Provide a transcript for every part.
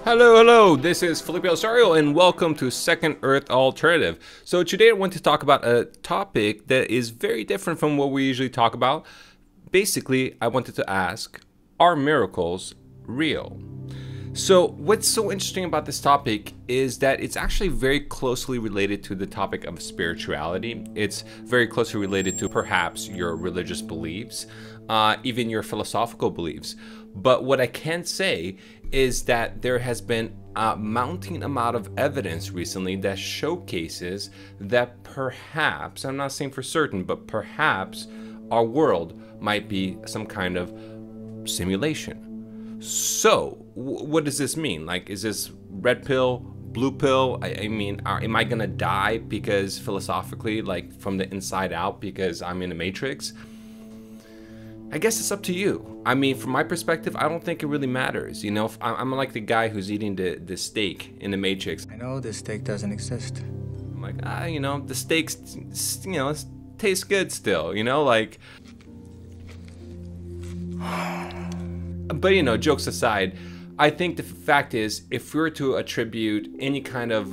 Hello, this is Felipe and welcome to Second Earth Alternative. So today I want to talk about a topic that is very different from what we usually talk about. Basically, I wanted to ask, are miracles real? So what's so interesting about this topic is that it's actually very closely related to the topic of spirituality. It's very closely related to perhaps your religious beliefs, even your philosophical beliefs. But what I can say is that there has been a mounting amount of evidence recently that showcases that perhaps, I'm not saying for certain, but perhaps our world might be some kind of simulation. So what does this mean? Like, is this red pill, blue pill? I mean, am I gonna die because philosophically, like from the inside out, because I'm in a matrix? I guess it's up to you. I mean, from my perspective, I don't think it really matters. You know, I'm like the guy who's eating the steak in the Matrix. I know this steak doesn't exist. I'm like, you know, the steaks, you know, tastes good still, you know, like. But, you know, jokes aside, I think the fact is, if we were to attribute any kind of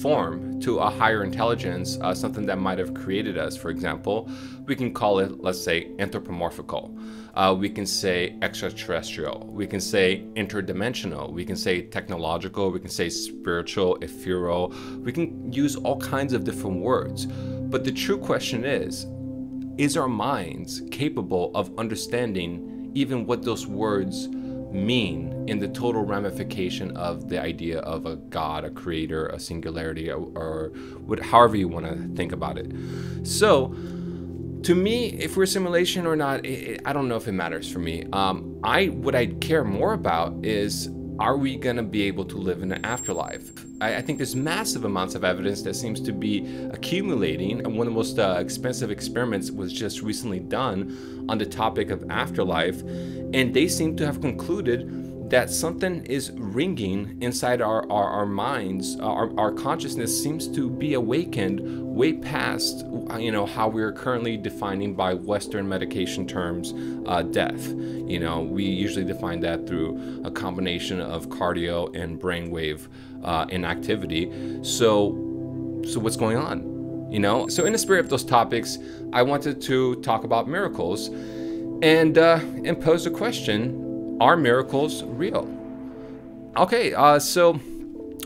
form to a higher intelligence, something that might have created us, for example, we can call it, let's say, anthropomorphical. We can say extraterrestrial. We can say interdimensional. We can say technological. We can say spiritual, ethereal. We can use all kinds of different words. But the true question is our minds capable of understanding even what those words mean in the total ramification of the idea of a God, a creator, a singularity, or however you want to think about it. So, to me, if we're a simulation or not, I don't know if it matters for me. What I care more about is, are we going to be able to live in an afterlife? I think there's massive amounts of evidence that seems to be accumulating, and one of the most expensive experiments was just recently done on the topic of afterlife, and they seem to have concluded that something is ringing inside our minds. Our consciousness seems to be awakened way past, you know, how we're currently defining by Western medication terms, death. You know, we usually define that through a combination of cardio and brainwave inactivity. So what's going on? You know, so in the spirit of those topics, I wanted to talk about miracles and pose a question. Are miracles real? Okay, so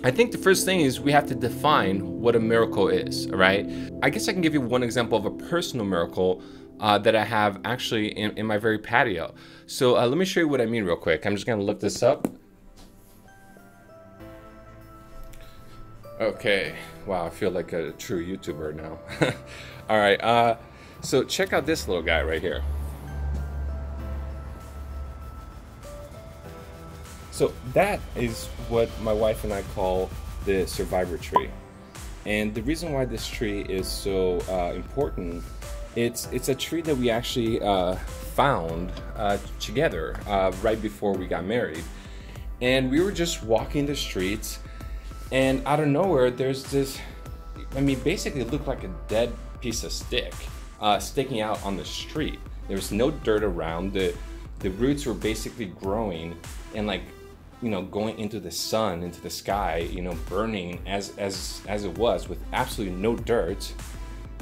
I think the first thing is we have to define what a miracle is, all right? I guess I can give you one example of a personal miracle that I have actually in my very patio. So let me show you what I mean real quick. I'm just gonna look this up. Okay, wow, I feel like a true YouTuber now. All right, so check out this little guy right here. So that is what my wife and I call the survivor tree. And the reason why this tree is so important, it's a tree that we actually found together right before we got married. And we were just walking the streets, and out of nowhere there's this, I mean, basically it looked like a dead piece of stick sticking out on the street. There was no dirt around. The roots were basically growing and, like, you know, going into the sun, into the sky, you know, burning as it was, with absolutely no dirt.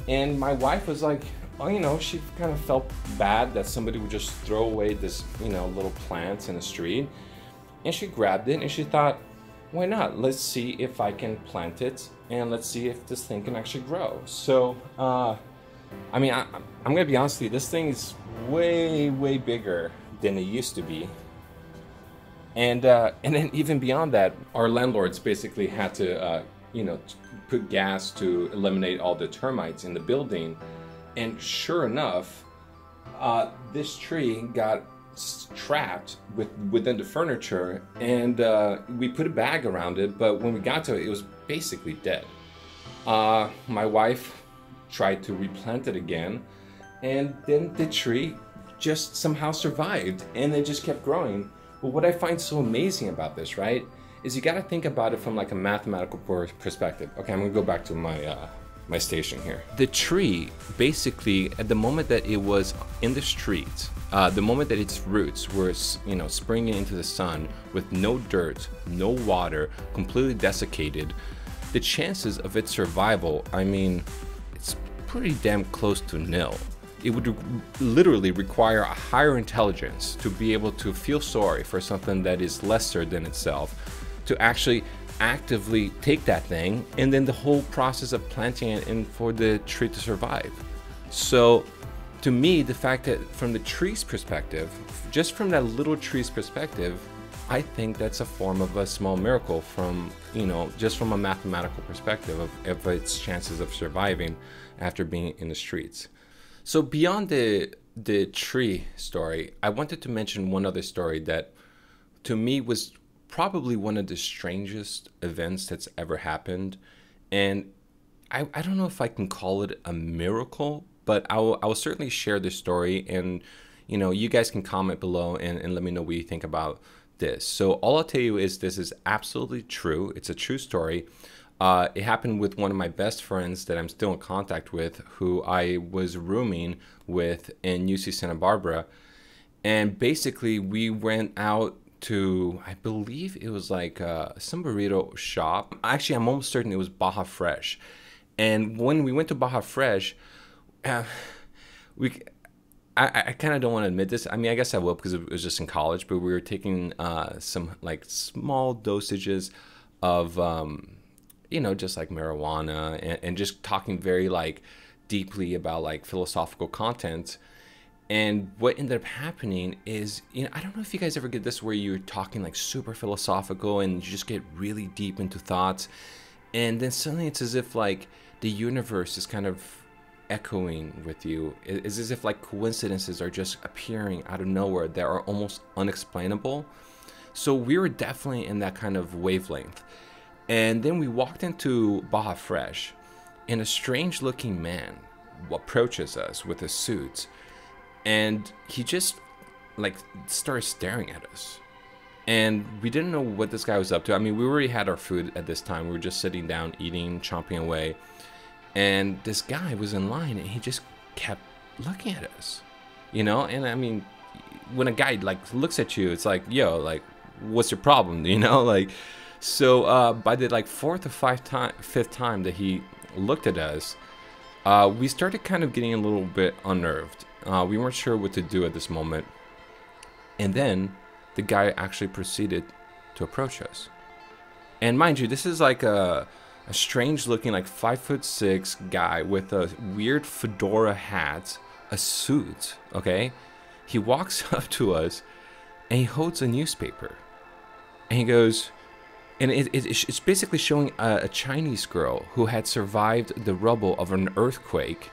And my wife was like, oh, you know, she kind of felt bad that somebody would just throw away this, you know, little plants in the street. And she grabbed it and she thought, why not? Let's see if I can plant it, and let's see if this thing can actually grow. So, I mean, I'm gonna be honest with you, this thing is way bigger than it used to be. And then even beyond that, our landlords basically had to, you know, put gas to eliminate all the termites in the building. And sure enough, this tree got trapped within the furniture, and we put a bag around it. But when we got to it, it was basically dead. My wife tried to replant it again, and then the tree just somehow survived, and it just kept growing. But what I find so amazing about this, right, is you got to think about it from like a mathematical perspective. Okay, I'm gonna go back to my my station here. The tree, basically, at the moment that it was in the street, the moment that its roots were, springing into the sun with no dirt, no water, completely desiccated, the chances of its survival, I mean, it's pretty damn close to nil. It would literally require a higher intelligence to be able to feel sorry for something that is lesser than itself, to actually actively take that thing, and then the whole process of planting it and for the tree to survive. So to me, the fact that from the tree's perspective, just from that little tree's perspective, I think that's a form of a small miracle from, just from a mathematical perspective of its chances of surviving after being in the streets. So beyond the tree story, I wanted to mention one other story that to me was probably one of the strangest events that's ever happened. And I don't know if I can call it a miracle, but I will certainly share the story, and you guys can comment below and let me know what you think about this. So all I'll tell you is this is absolutely true. It's a true story. It happened with one of my best friends that I'm still in contact with, who I was rooming with in UC Santa Barbara. And basically we went out to, I believe it was like some burrito shop. Actually, I'm almost certain it was Baja Fresh. And when we went to Baja Fresh, I kind of don't want to admit this. I mean, I guess I will because it was just in college, but we were taking some like small dosages of, just like marijuana and just talking very like deeply about like philosophical content. And what ended up happening is, I don't know if you guys ever get this where you're talking like super philosophical and you just get really deep into thoughts. And then suddenly it's as if like the universe is kind of echoing with you. It's as if like coincidences are just appearing out of nowhere that are almost unexplainable. So we were definitely in that kind of wavelength. And then we walked into Baja Fresh, and a strange looking man approaches us with a suit, and he just like started staring at us. And we didn't know what this guy was up to. I mean, we already had our food at this time. We were just sitting down, eating, chomping away. And this guy was in line, and he just kept looking at us, And I mean, when a guy like looks at you, it's like, yo, like, what's your problem? So by the like fifth time that he looked at us, we started kind of getting a little bit unnerved. We weren't sure what to do at this moment. And then the guy actually proceeded to approach us. And mind you, this is like a strange looking like 5'6" guy with a weird fedora hat, a suit, okay? He walks up to us and he holds a newspaper. And he goes, and it's basically showing a Chinese girl who had survived the rubble of an earthquake,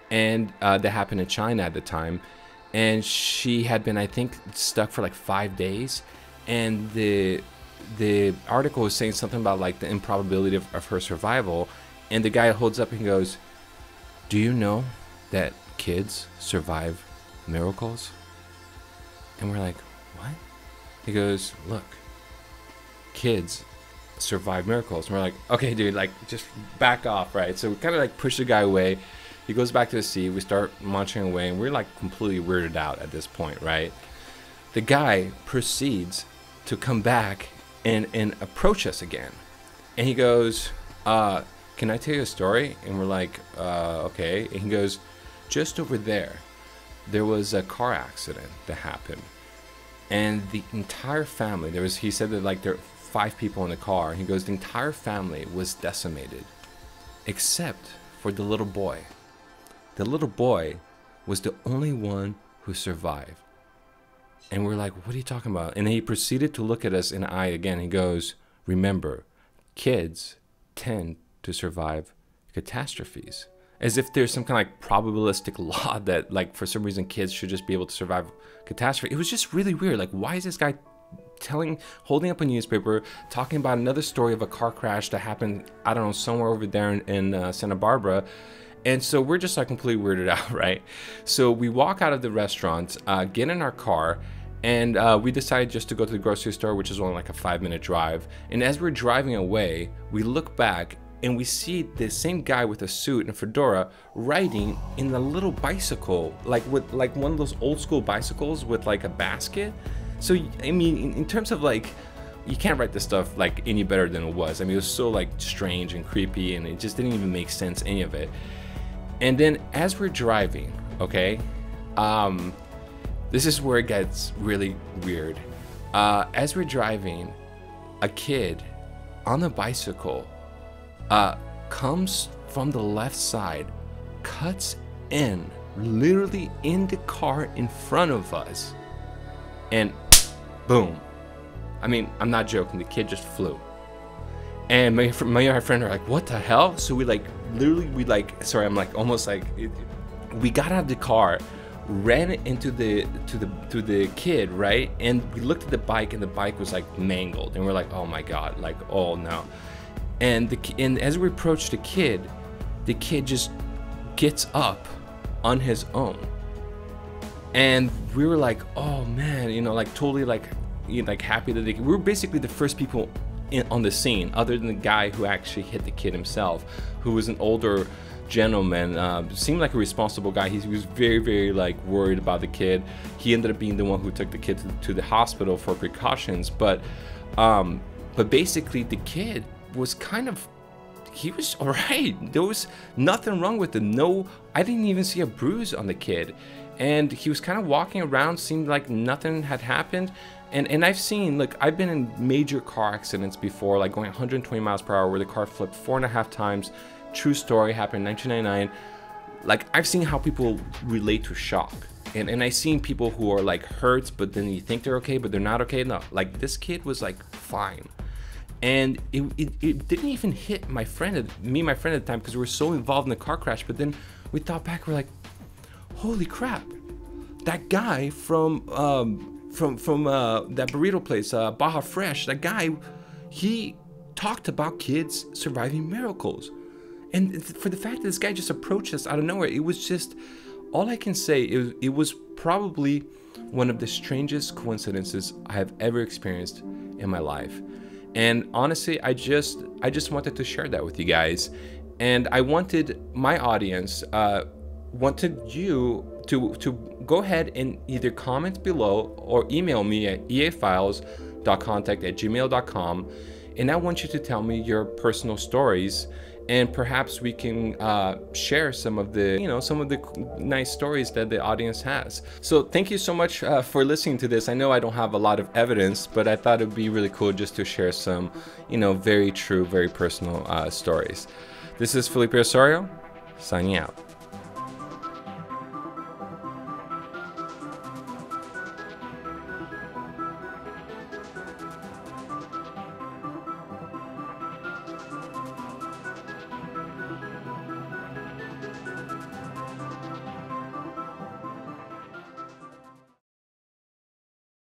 and that happened in China at the time. And she had been, I think, stuck for like 5 days. And the article was saying something about like the improbability of her survival. And the guy holds up and goes, "Do you know that kids survive miracles?" And we're like, "What?" He goes, "Look, kids survive miracles." And we're like, "Okay, dude, like just back off," right? So we kind of like push the guy away. He goes back to the seat. We start munching away, and we're like completely weirded out at this point, right? The guy proceeds to come back and approach us again. And he goes, "Can I tell you a story?" And we're like, "Okay." And he goes, "Just over there was a car accident that happened. And the entire family, he said that like there were 5 people in the car. He goes, the entire family was decimated, except for the little boy. The little boy was the only one who survived." And we're like, "What are you talking about?" And he proceeded to look at us in the eye again. He goes, "Remember, kids tend to survive catastrophes." As if there's some kind of like probabilistic law that like for some reason kids should just be able to survive catastrophe. It was just really weird. Like, why is this guy holding up a newspaper, talking about another story of a car crash that happened, I don't know, somewhere over there in Santa Barbara? And so we're just like completely weirded out, right? So we walk out of the restaurant, get in our car, and we decided just to go to the grocery store, which is only like a 5-minute drive. And as we're driving away, we look back, and we see the same guy with a suit and fedora riding in a little bicycle, like with like one of those old school bicycles with like a basket. So I mean, in terms of like, you can't write this stuff like any better than it was. I mean, it was so like strange and creepy, and it just didn't even make sense, any of it. And then as we're driving, okay, this is where it gets really weird. As we're driving, a kid on a bicycle comes from the left side, cuts in, literally in the car in front of us, and boom. I mean, I'm not joking, the kid just flew. And my friend are like, what the hell? So we like, literally, sorry, I'm like, almost like, we got out of the car, ran into the kid, right? And we looked at the bike, and the bike was like mangled, and we're like, oh my God, like, oh no. And as we approached the kid just gets up on his own. And we were like, oh man, you know, like totally like happy that we were basically the first people on the scene, other than the guy who actually hit the kid himself, who was an older gentleman, seemed like a responsible guy. He was very, very like worried about the kid. He ended up being the one who took the kid to the hospital for precautions. But basically the kid was kind of, he was all right. There was nothing wrong with him. No, I didn't even see a bruise on the kid. And he was kind of walking around, seemed like nothing had happened. And I've seen, look, I've been in major car accidents before, like going 120 miles per hour where the car flipped 4.5 times. True story, happened in 1999. Like, I've seen how people relate to shock. And I've seen people who are like hurt, but then you think they're okay, but they're not okay. No, like this kid was like fine. And it didn't even hit my friend at the time, because we were so involved in the car crash. But then we thought back, we're like, holy crap, that guy from that burrito place, Baja Fresh, that guy, he talked about kids surviving miracles. And for the fact that this guy just approached us out of nowhere, it was just, all I can say is it was probably one of the strangest coincidences I have ever experienced in my life. And honestly, I just wanted to share that with you guys. And I wanted my audience, wanted you to go ahead and either comment below or email me at eafiles.contact@gmail.com, and I want you to tell me your personal stories, and perhaps we can share some of the nice stories that the audience has. So thank you so much for listening to this. I know I don't have a lot of evidence, but I thought it'd be really cool just to share some very true, very personal stories. This is Felipe Osorio, signing out.